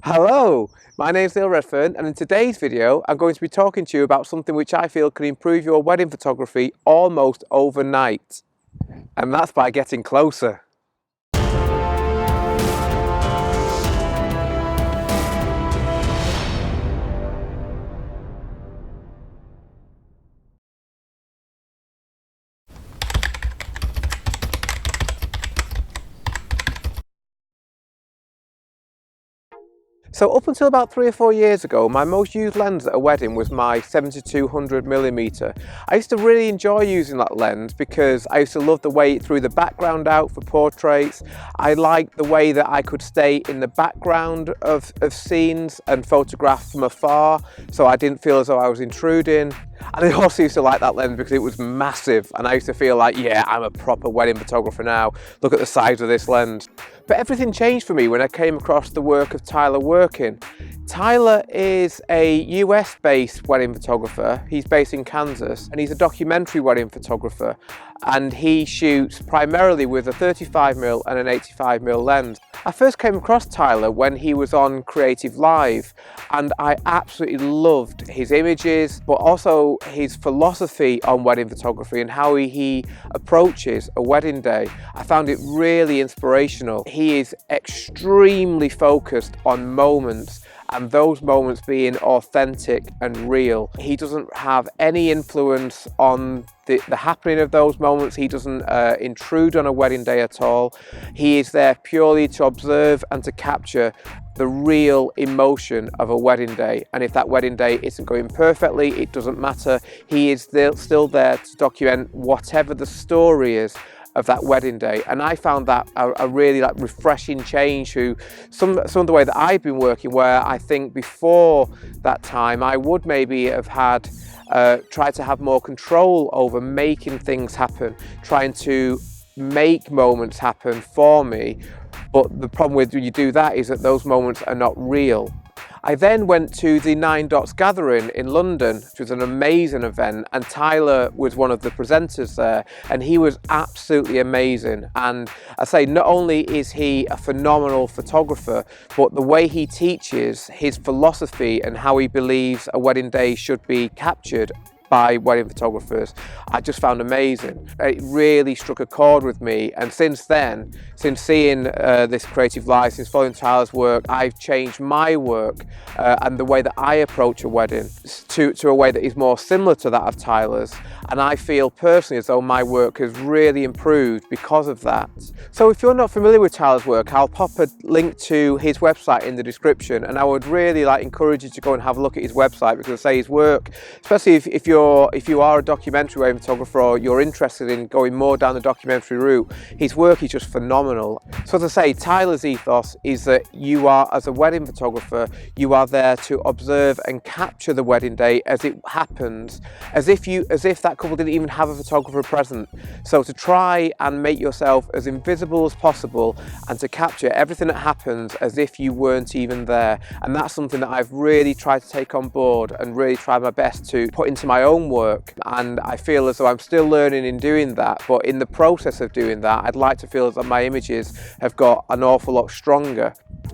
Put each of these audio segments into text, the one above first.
Hello, my name's Redfern, and in today's video I'm going to be talking to you about something which I feel can improve your wedding photography almost overnight, and that's by getting closer. So up until about 3 or 4 years ago, my most used lens at a wedding was my 7200mm. I used to really enjoy using that lens because I used to love the way it threw the background out for portraits. I liked the way that I could stay in the background of scenes and photograph from afar, so I didn't feel as though I was intruding. And I also used to like that lens because it was massive, and I used to feel like, yeah, I'm a proper wedding photographer now. Look at the size of this lens. But everything changed for me when I came across the work of Tyler Workin. Tyler is a US-based wedding photographer. He's based in Kansas, and he's a documentary wedding photographer. And he shoots primarily with a 35mm and an 85mm lens. I first came across Tyler when he was on Creative Live, and I absolutely loved his images, but also his philosophy on wedding photography and how he approaches a wedding day. I found it really inspirational. He is extremely focused on moments, and those moments being authentic and real. He doesn't have any influence on the happening of those moments. He doesn't intrude on a wedding day at all. He is there purely to observe and to capture the real emotion of a wedding day. And if that wedding day isn't going perfectly, it doesn't matter. He is still there to document whatever the story is of that wedding day. And I found that a really refreshing change to some of the way that I've been working, where I think before that time I would maybe have had tried to have more control over making things happen, trying to make moments happen for me. But the problem with when you do that is that those moments are not real. I then went to the 9 Dots Gathering in London, which was an amazing event, and Tyler was one of the presenters there, and he was absolutely amazing. And I say, not only is he a phenomenal photographer, but the way he teaches, his philosophy and how he believes a wedding day should be captured by wedding photographers, I just found amazing. It really struck a chord with me, and since then, since seeing this Creative Live, since following Tyler's work, I've changed my work and the way that I approach a wedding to a way that is more similar to that of Tyler's, and I feel personally as though my work has really improved because of that. So if you're not familiar with Tyler's work, I'll pop a link to his website in the description, and I would really encourage you to go and have a look at his website, because I say his work, especially if you are a documentary wedding photographer, or you're interested in going more down the documentary route, his work is just phenomenal. So as I say, Tyler's ethos is that you are, as a wedding photographer, you are there to observe and capture the wedding day as it happens, as if that couple didn't even have a photographer present. So to try and make yourself as invisible as possible and to capture everything that happens as if you weren't even there. And that's something that I've really tried to take on board and really tried my best to put into my own work, and I feel as though I'm still learning in doing that, but in the process of doing that, I'd like to feel that my images have got an awful lot stronger.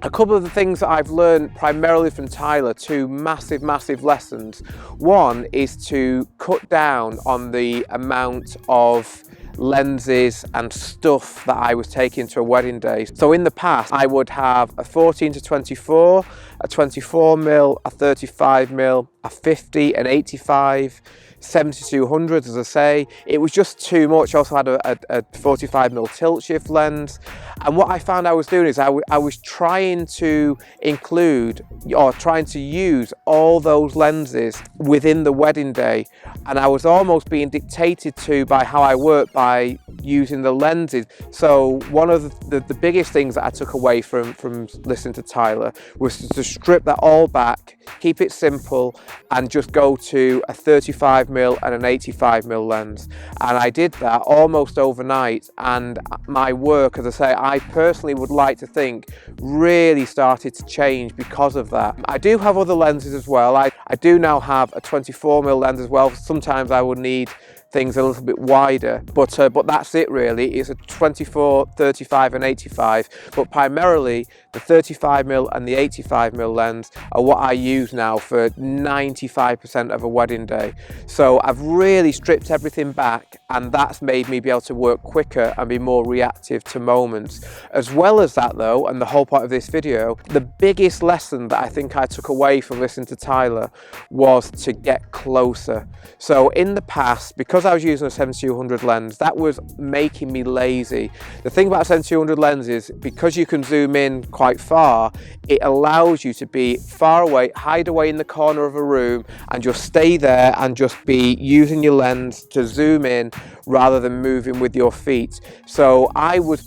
A couple of the things that I've learned primarily from Tyler, two massive lessons. One is to cut down on the amount of lenses and stuff that I was taking to a wedding day. So in the past, I would have a 14-24, a 24mm, a 35mm, a 50, an 85, 7200, as I say. It was just too much. I also had a 45mm tilt shift lens, and what I found I was doing is I was trying to include, or trying to use, all those lenses within the wedding day, and I was almost being dictated to by how I work by using the lenses. So one of the biggest things that I took away from listening to Tyler was to strip that all back, keep it simple, and just go to a 35mm and an 85mm lens. And I did that almost overnight, and my work, as I say, I personally would like to think really started to change because of that. I do have other lenses as well. I do now have a 24mm lens as well. Sometimes I would need things a little bit wider, but that's it really. It's a 24, 35 and 85, but primarily the 35mm and the 85mm lens are what I use now for 95% of a wedding day. So I've really stripped everything back, and that's made me be able to work quicker and be more reactive to moments. As well as that though, and the whole point of this video, the biggest lesson that I think I took away from listening to Tyler was to get closer. So in the past, because I was using a 7200 lens, that was making me lazy. The thing about a 7200 lens is, because you can zoom in quite far, it allows you to be far away, hide away in the corner of a room and just stay there and just be using your lens to zoom in rather than moving with your feet. So I was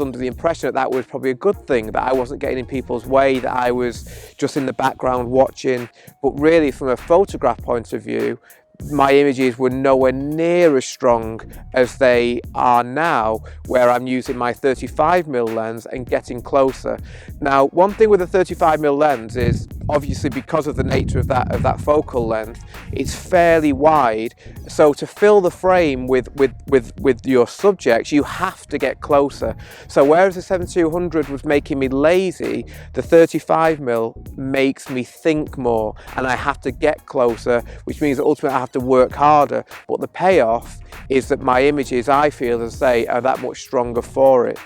under the impression that that was probably a good thing, that I wasn't getting in people's way, that I was just in the background watching. But really, from a photograph point of view, my images were nowhere near as strong as they are now, where I'm using my 35mm lens and getting closer. Now, one thing with a 35mm lens is, obviously because of the nature of that focal length, it's fairly wide. So to fill the frame with your subjects, you have to get closer. So whereas the 7200 was making me lazy, the 35mm makes me think more, and I have to get closer, which means that ultimately I have to work harder. But the payoff is that my images, I feel, as I say, are that much stronger for it.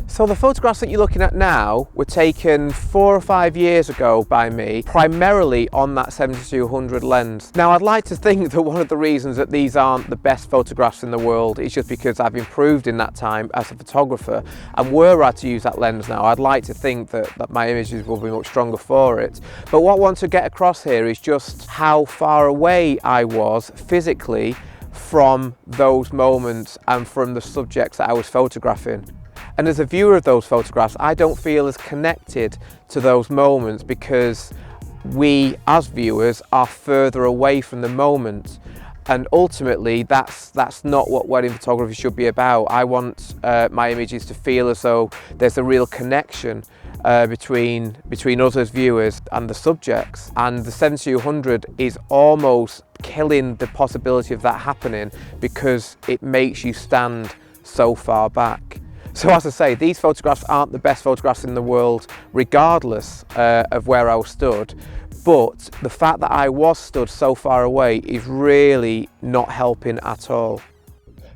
So the photographs that you're looking at now were taken 4 or 5 years ago by me, primarily on that 7200 lens. Now, I'd like to think that one of the reasons that these aren't the best photographs in the world is just because I've improved in that time as a photographer, and were I to use that lens now, I'd like to think that my images will be much stronger for it. But what I want to get across here is just how far away I was physically from those moments and from the subjects that I was photographing. And as a viewer of those photographs, I don't feel as connected to those moments because we, as viewers, are further away from the moment. And ultimately, that's not what wedding photography should be about. I want my images to feel as though there's a real connection between us as viewers and the subjects. And the 7200 is almost killing the possibility of that happening because it makes you stand so far back. So as I say, these photographs aren't the best photographs in the world, regardless of where I was stood. But the fact that I was stood so far away is really not helping at all.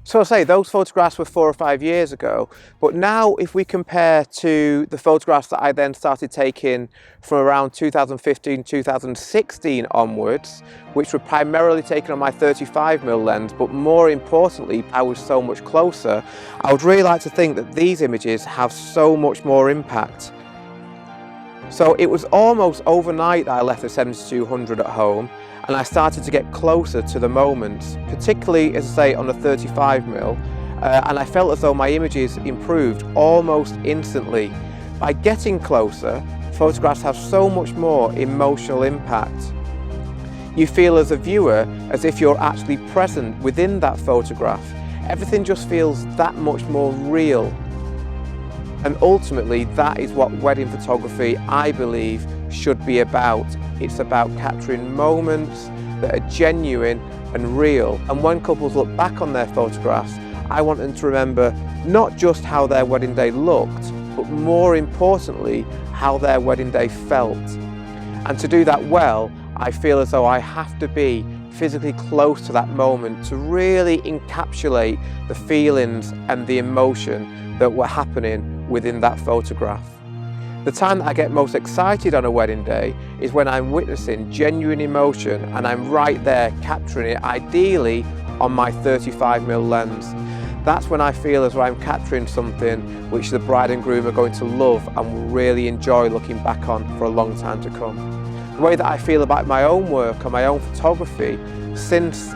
So I say those photographs were 4 or 5 years ago, but now if we compare to the photographs that I then started taking from around 2015, 2016 onwards, which were primarily taken on my 35mm lens, but more importantly, I was so much closer, I would really like to think that these images have so much more impact. So it was almost overnight that I left the 7200 at home, and I started to get closer to the moments, particularly, as I say, on the 35mm, and I felt as though my images improved almost instantly. By getting closer, photographs have so much more emotional impact. You feel as a viewer as if you're actually present within that photograph. Everything just feels that much more real. And ultimately, that is what wedding photography, I believe, should be about. It's about capturing moments that are genuine and real. And when couples look back on their photographs, I want them to remember not just how their wedding day looked, but more importantly, how their wedding day felt. And to do that well, I feel as though I have to be physically close to that moment to really encapsulate the feelings and the emotion that were happening within that photograph. The time that I get most excited on a wedding day is when I'm witnessing genuine emotion and I'm right there capturing it, ideally on my 35mm lens. That's when I feel as though I'm capturing something which the bride and groom are going to love and will really enjoy looking back on for a long time to come. The way that I feel about my own work and my own photography since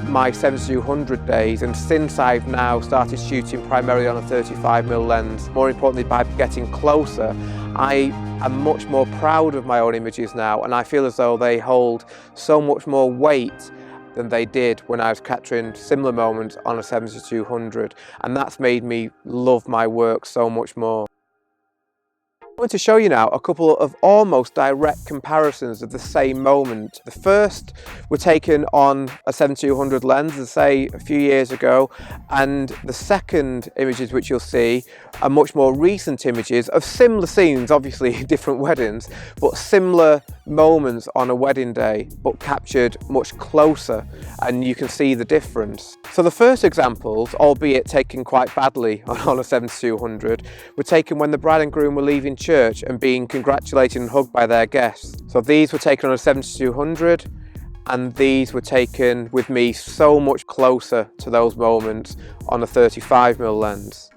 my 7200 days, and since I've now started shooting primarily on a 35mm lens, more importantly by getting closer, I am much more proud of my own images now, and I feel as though they hold so much more weight than they did when I was capturing similar moments on a 7200, and that's made me love my work so much more. I want to show you now a couple of almost direct comparisons of the same moment. The first were taken on a 7200 lens, as I say, a few years ago, and the second images which you'll see are much more recent images of similar scenes, obviously different weddings, but similar moments on a wedding day, but captured much closer, and you can see the difference. So the first examples, albeit taken quite badly on a 7200, were taken when the bride and groom were leaving church and being congratulated and hugged by their guests. So these were taken on a 7200, and these were taken with me so much closer to those moments on a 35mm lens.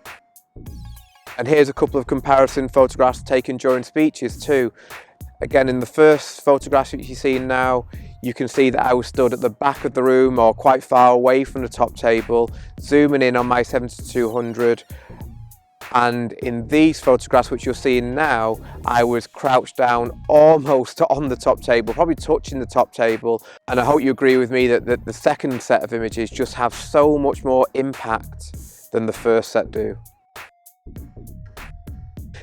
And here's a couple of comparison photographs taken during speeches too. Again, in the first photograph which you're seeing now, you can see that I was stood at the back of the room or quite far away from the top table, zooming in on my 7200. And in these photographs which you're seeing now, I was crouched down almost on the top table, probably touching the top table. And I hope you agree with me that the second set of images just have so much more impact than the first set do.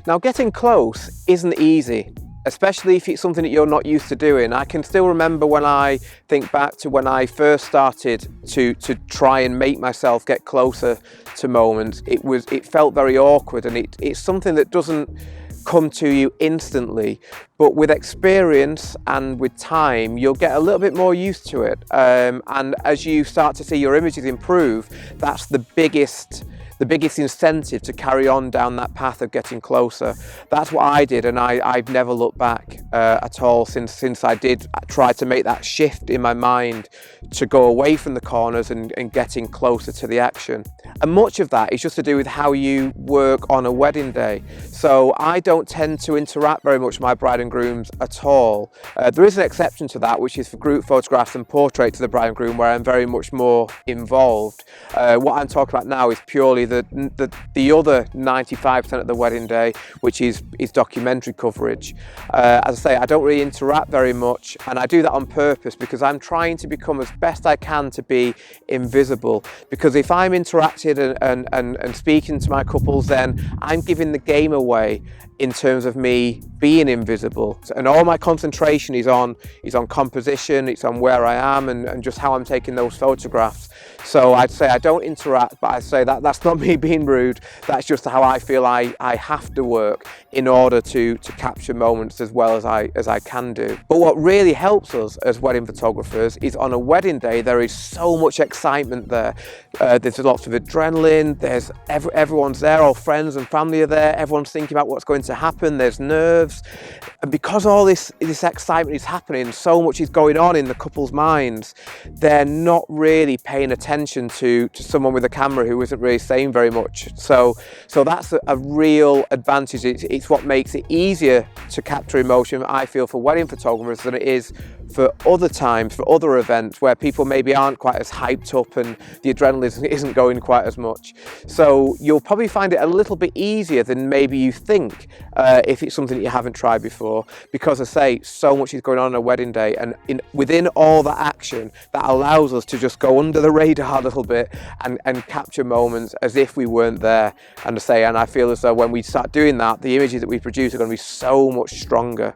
Now, getting close isn't easy, especially if it's something that you're not used to doing. I can still remember when I think back to when I first started to try and make myself get closer to moments. It felt very awkward, and it's something that doesn't come to you instantly, but with experience and with time you'll get a little bit more used to it, and as you start to see your images improve, that's the biggest incentive to carry on down that path of getting closer. That's what I did, and I've never looked back at all since I did try to make that shift in my mind to go away from the corners and getting closer to the action. And much of that is just to do with how you work on a wedding day. So I don't tend to interact very much with my bride and grooms at all. There is an exception to that, which is for group photographs and portraits of the bride and groom, where I'm very much more involved. What I'm talking about now is purely the other 95% of the wedding day, which is documentary coverage. As I say, I don't really interact very much, and I do that on purpose because I'm trying to become as best I can to be invisible. Because if I'm interacting and speaking to my couples, then I'm giving the game away in terms of me being invisible, and all my concentration is on composition, it's on where I am and just how I'm taking those photographs. So I'd say I don't interact, but I'd say that's not me being rude, that's just how I feel I have to work in order to capture moments as well as I can do. But what really helps us as wedding photographers is on a wedding day there is so much excitement there. There's lots of adrenaline, there's everyone's there, all friends and family are there, everyone's thinking about what's going to happen, there's nerves, and because all this excitement is happening, so much is going on in the couple's minds, they're not really paying attention to someone with a camera who isn't really saying very much. So that's a real advantage. It's what makes it easier to capture emotion, I feel, for wedding photographers than it is for other times, for other events where people maybe aren't quite as hyped up and the adrenaline isn't going quite as much. So you'll probably find it a little bit easier than maybe you think if it's something that you haven't tried before, because I say so much is going on a wedding day, and within all that action, that allows us to just go under the radar a little bit and capture moments as if we weren't there. And I feel as though when we start doing that, the images that we produce are going to be so much stronger.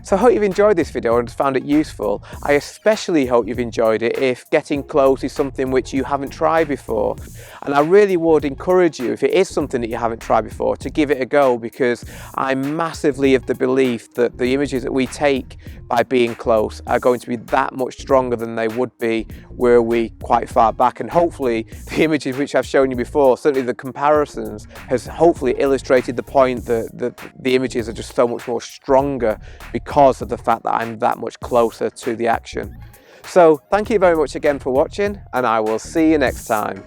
So I hope you've enjoyed this video and found it useful. I especially hope you've enjoyed it if getting close is something which you haven't tried before. And I really would encourage you, if it is something that you haven't tried before, to give it a go, because I'm massively of the belief that the images that we take by being close are going to be that much stronger than they would be were we quite far back. And hopefully the images which I've shown you before, certainly the comparisons, has hopefully illustrated the point that the images are just so much more stronger because of the fact that I'm that much closer to the action. So thank you very much again for watching, and I will see you next time.